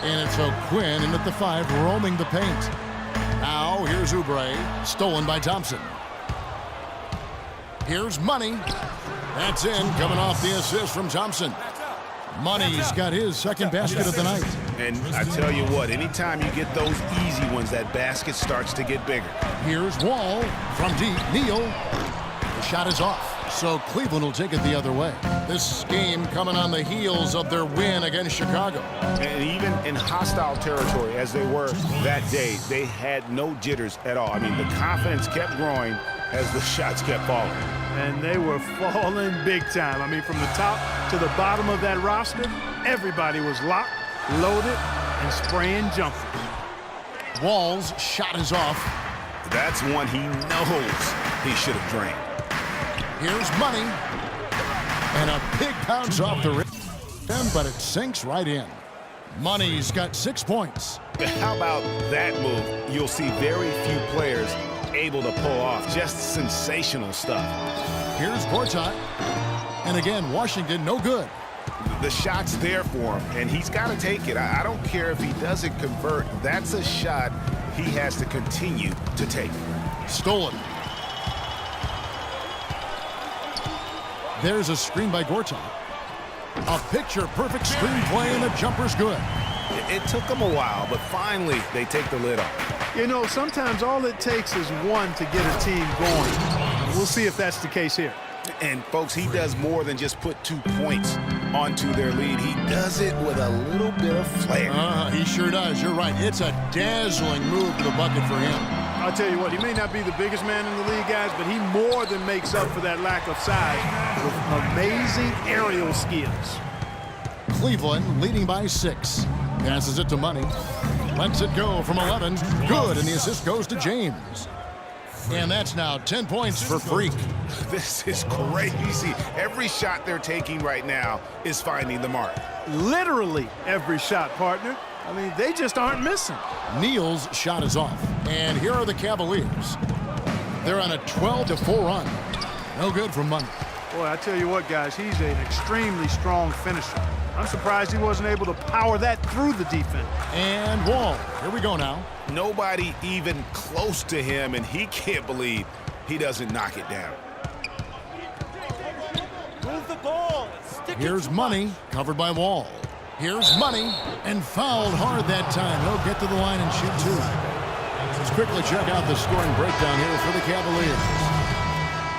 And it's O'Quinn in at the 5, roaming the paint. Now here's Oubre, stolen by Thompson. Here's Money. That's in, coming off the assist from Thompson. Money's got his second basket of the night. And I tell you what, anytime you get those easy ones, that basket starts to get bigger. Here's Wall from deep. Neal. The shot is off, so Cleveland will take it the other way. This game coming on the heels of their win against Chicago. And even in hostile territory, as they were that day, they had no jitters at all. I mean, the confidence kept growing as the shots kept falling. And they were falling big time. I mean, from the top to the bottom of that roster, everybody was locked, loaded, and spraying jumpers. Wall's shot is off. That's one he knows he should have drained. Here's Money. And a big bounce off the rim, but it sinks right in. Money's got 6 points. How about that move? You'll see very few players able to pull off just sensational stuff. Here's Gortat. And again, Washington no good. The shot's there for him, and he's got to take it. I don't care if he doesn't convert. That's a shot he has to continue to take. Stolen. There's a screen by Gortat. A picture-perfect screen play, and the jumper's good. It took them a while, but finally they take the lid off. You know, sometimes all it takes is one to get a team going. We'll see if that's the case here. And, folks, he does more than just put 2 points onto their lead. He does it with a little bit of flair. He sure does. You're right. It's a dazzling move to the bucket for him. I'll tell you what, he may not be the biggest man in the league, guys, but he more than makes up for that lack of size with amazing aerial skills. Cleveland leading by 6. Passes it to Money. Lets it go from 11. Good, and the assist goes to James. And that's now 10 points for Freak. This is crazy. Every shot they're taking right now is finding the mark. Literally every shot, partner. I mean, they just aren't missing. Neal's shot is off. And here are the Cavaliers. They're on a 12-4 run. No good from Money. Boy, I tell you what, guys, he's an extremely strong finisher. I'm surprised he wasn't able to power that through the defense. And Wall. Here we go now. Nobody even close to him, and he can't believe he doesn't knock it down. Move the ball. Here's Money, covered by Wall. Here's Money, and fouled hard that time. He'll get to the line and shoot 2. Let's quickly check out the scoring breakdown here for the Cavaliers.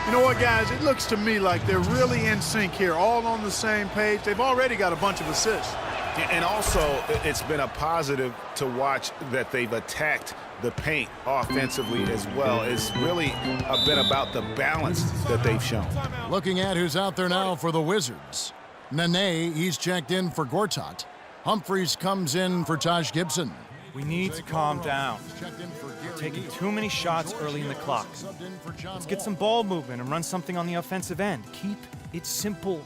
You know what, guys? It looks to me like they're really in sync here, all on the same page. They've already got a bunch of assists. And also, it's been a positive to watch that they've attacked the paint offensively as well. It's really been about the balance that they've shown. Looking at who's out there now for the Wizards. Nene, he's checked in for Gortat. Humphries comes in for Taj Gibson. We need to calm down. We're taking too many shots early in the clock. Let's get some ball movement and run something on the offensive end. Keep it simple.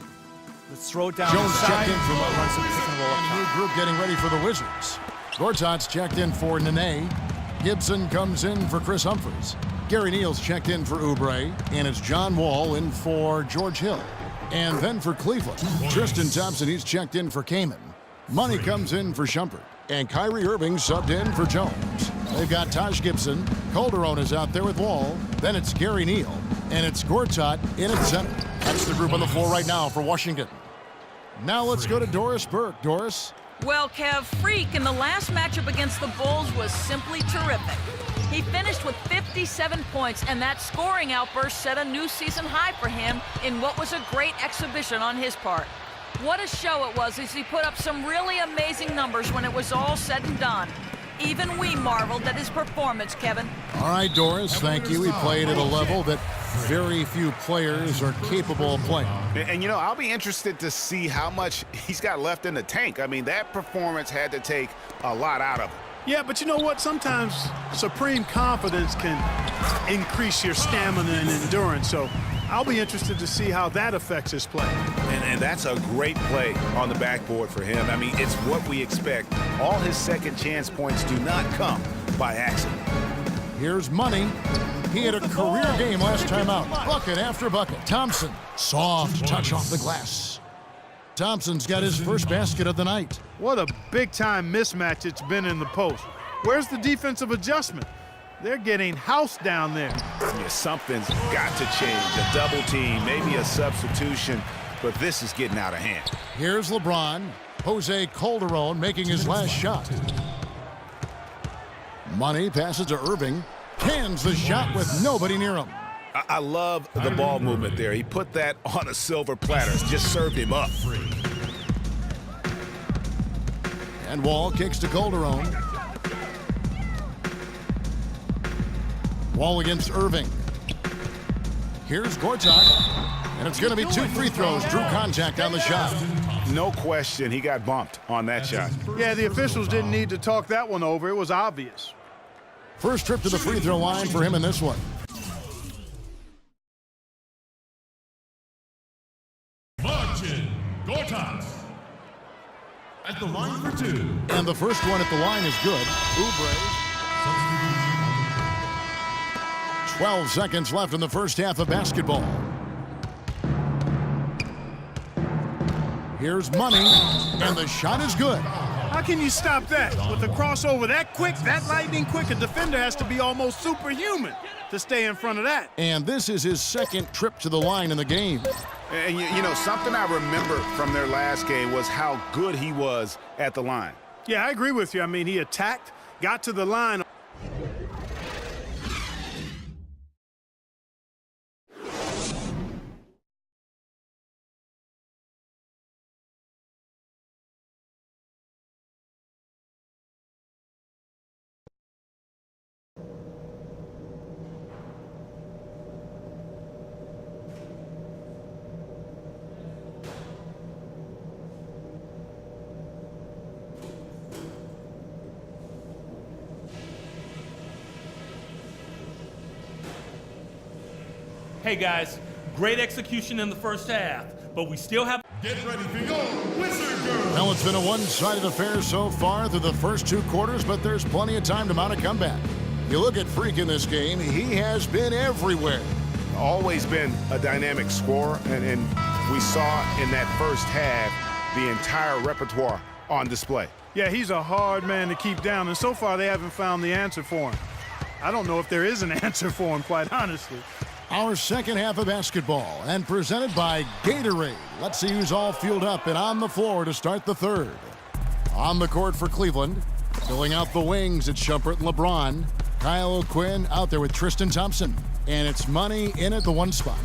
Let's throw it down Jones inside. checked in for Run some pick and roll up New top. group getting ready for the Wizards. Gortat's checked in for Nene. Gibson comes in for Chris Humphries. Gary Neal's checked in for Oubre. And it's John Wall in for George Hill. And then for Cleveland, Tristan Thompson, he's checked in for Kaman. Money comes in for Shumpert. And Kyrie Irving subbed in for Jones. They've got Taj Gibson. Calderon is out there with Wall. Then it's Gary Neal. And it's Gortat in at center. That's the group on the floor right now for Washington. Now let's go to Doris Burke. Doris? Well, Kev, Freak in the last matchup against the Bulls was simply terrific. He finished with 57 points, and that scoring outburst set a new season high for him in what was a great exhibition on his part. What a show it was as he put up some really amazing numbers when it was all said and done. Even we marveled at his performance, Kevin. All right, Doris, thank you. He played at a level that very few players are capable of playing. And, you know, I'll be interested to see how much he's got left in the tank. I mean, that performance had to take a lot out of him. Yeah, but you know what? Sometimes supreme confidence can increase your stamina and endurance. So I'll be interested to see how that affects his play. And that's a great play on the backboard for him. I mean, it's what we expect. All his second chance points do not come by accident. Here's Money. He had a career game last time out. Bucket after bucket. Thompson, soft touch off the glass. Thompson's got his first basket of the night. What a big-time mismatch it's been in the post. Where's the defensive adjustment? They're getting housed down there. Yeah, something's got to change. A double team, maybe a substitution, but this is getting out of hand. Here's LeBron. Jose Calderon making his last shot. Money passes to Irving. Cans the shot with nobody near him. I love the ball movement there. He put that on a silver platter. Just served him up. And Wall kicks to Calderon. Wall against Irving. Here's Gortat. And it's going to be 2 free throws. Drew contact on the shot. No question, he got bumped on that shot. Yeah, the officials didn't need to talk that one over. It was obvious. First trip to the free throw line for him in this one. Marcin Gortat at the line for 2. And the first one at the line is good. Oubre. 12 seconds left in the first half of basketball. Here's Money, and the shot is good. How can you stop that? With a crossover that quick, that lightning quick, a defender has to be almost superhuman to stay in front of that. And this is his second trip to the line in the game. And you know, something I remember from their last game was how good he was at the line. Yeah, I agree with you. I mean, he attacked, got to the line. Hey guys, great execution in the first half, but we still have... Get ready for your Wizard Girl. Well, it's been a one-sided affair so far through the first 2 quarters, but there's plenty of time to mount a comeback. You look at Freak in this game, he has been everywhere. Always been a dynamic scorer, and we saw in that first half the entire repertoire on display. Yeah, he's a hard man to keep down, and so far they haven't found the answer for him. I don't know if there is an answer for him, quite honestly. Our second half of basketball, and presented by Gatorade. Let's see who's all fueled up and on the floor to start the third. On the court for Cleveland, filling out the wings, it's Shumpert and LeBron. Kyle O'Quinn out there with Tristan Thompson. And it's Money in at the 1 spot.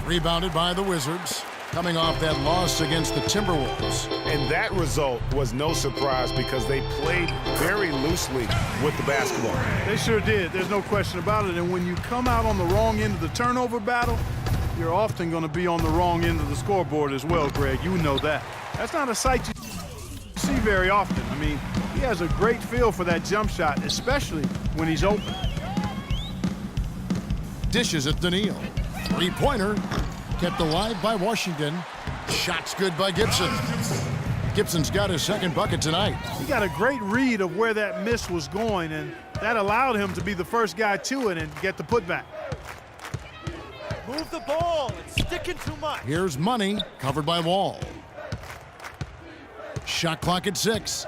Rebounded by the Wizards, coming off that loss against the Timberwolves. And that result was no surprise because they played very loosely with the basketball. They sure did. There's no question about it. And when you come out on the wrong end of the turnover battle, you're often going to be on the wrong end of the scoreboard as well, Greg. You know that. That's not a sight you see very often. I mean, he has a great feel for that jump shot, especially when he's open. Dishes it to Neal. 3-pointer. Kept alive by Washington. Shots good by Gibson. Gibson's got his second bucket tonight. He got a great read of where that miss was going, and that allowed him to be the first guy to it and get the putback. Move the ball. It's sticking too much. Here's Money, covered by Wall. Shot clock at 6.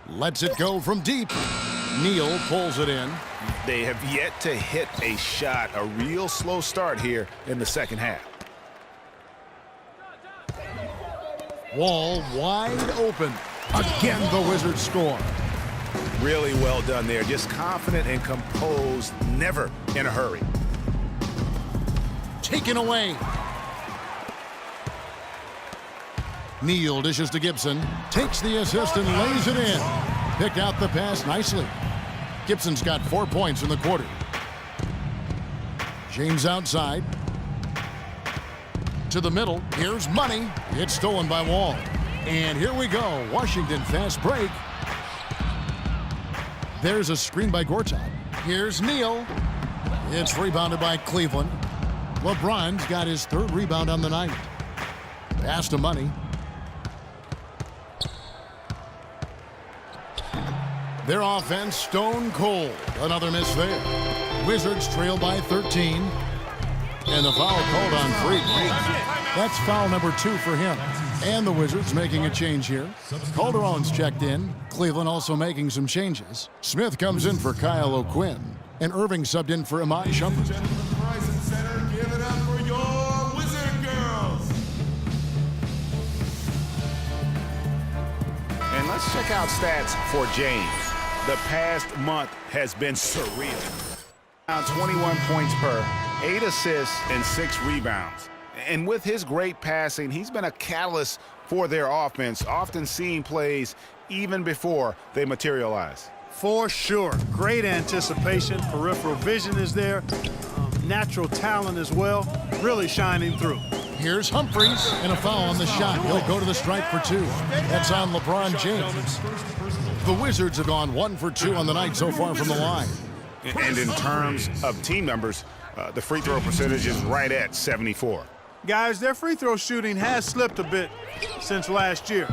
Lets it go from deep. Neal pulls it in. They have yet to hit a shot, a real slow start here in the second half. Wall wide open. Again, the Wizards score. Really well done there. Just confident and composed, never in a hurry. Taken away. Neal dishes to Gibson. Takes the assist and lays it in. Picked out the pass nicely. Gibson's got 4 points in the quarter. James outside. To the middle. Here's Money. It's stolen by Wall. And here we go. Washington fast break. There's a screen by Gortat. Here's Neal. It's rebounded by Cleveland. LeBron's got his 3rd rebound on the night. Pass to Money. Their offense stone cold. Another miss there. Wizards trail by 13. And the foul called on Freak. That's foul number 2 for him. And the Wizards making a change here. Calderon's checked in. Cleveland also making some changes. Smith comes in for Kyle O'Quinn. And Irving subbed in for Iman Shumpert. Give it up for your Wizard Girls. And let's check out stats for James. The past month has been surreal. Around 21 points per, 8 assists, and 6 rebounds. And with his great passing, he's been a catalyst for their offense, often seeing plays even before they materialize. For sure. Great anticipation. Peripheral vision is there. Natural talent as well. Really shining through. Here's Humphries, and a foul on the shot. He'll go to the stripe for 2. That's on LeBron James. The Wizards have gone 1 for 2 on the night so far from the line. And in terms of team numbers, the free throw percentage is right at 74. Guys, their free throw shooting has slipped a bit since last year,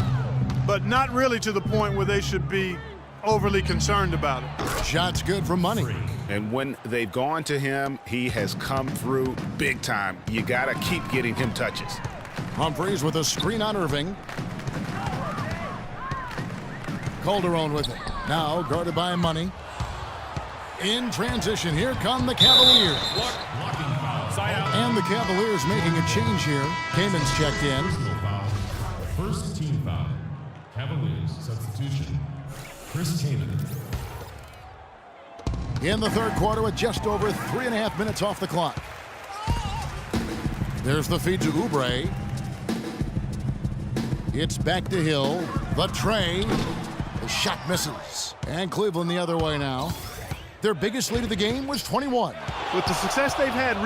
but not really to the point where they should be overly concerned about it. Shot's good for money. And when they've gone to him, he has come through big time. You got to keep getting him touches. Humphries with a screen on Irving. Calderon with it. Now guarded by Money. In transition, here come the Cavaliers. And the Cavaliers making a change here. Kamen's checked in. First team foul. Cavaliers substitution. Chris Kaman. In the third quarter with just over 3.5 minutes off the clock. There's the feed to Oubre. It's back to Hill. The tray. The shot misses. And Cleveland the other way now. Their biggest lead of the game was 21. With the success they've had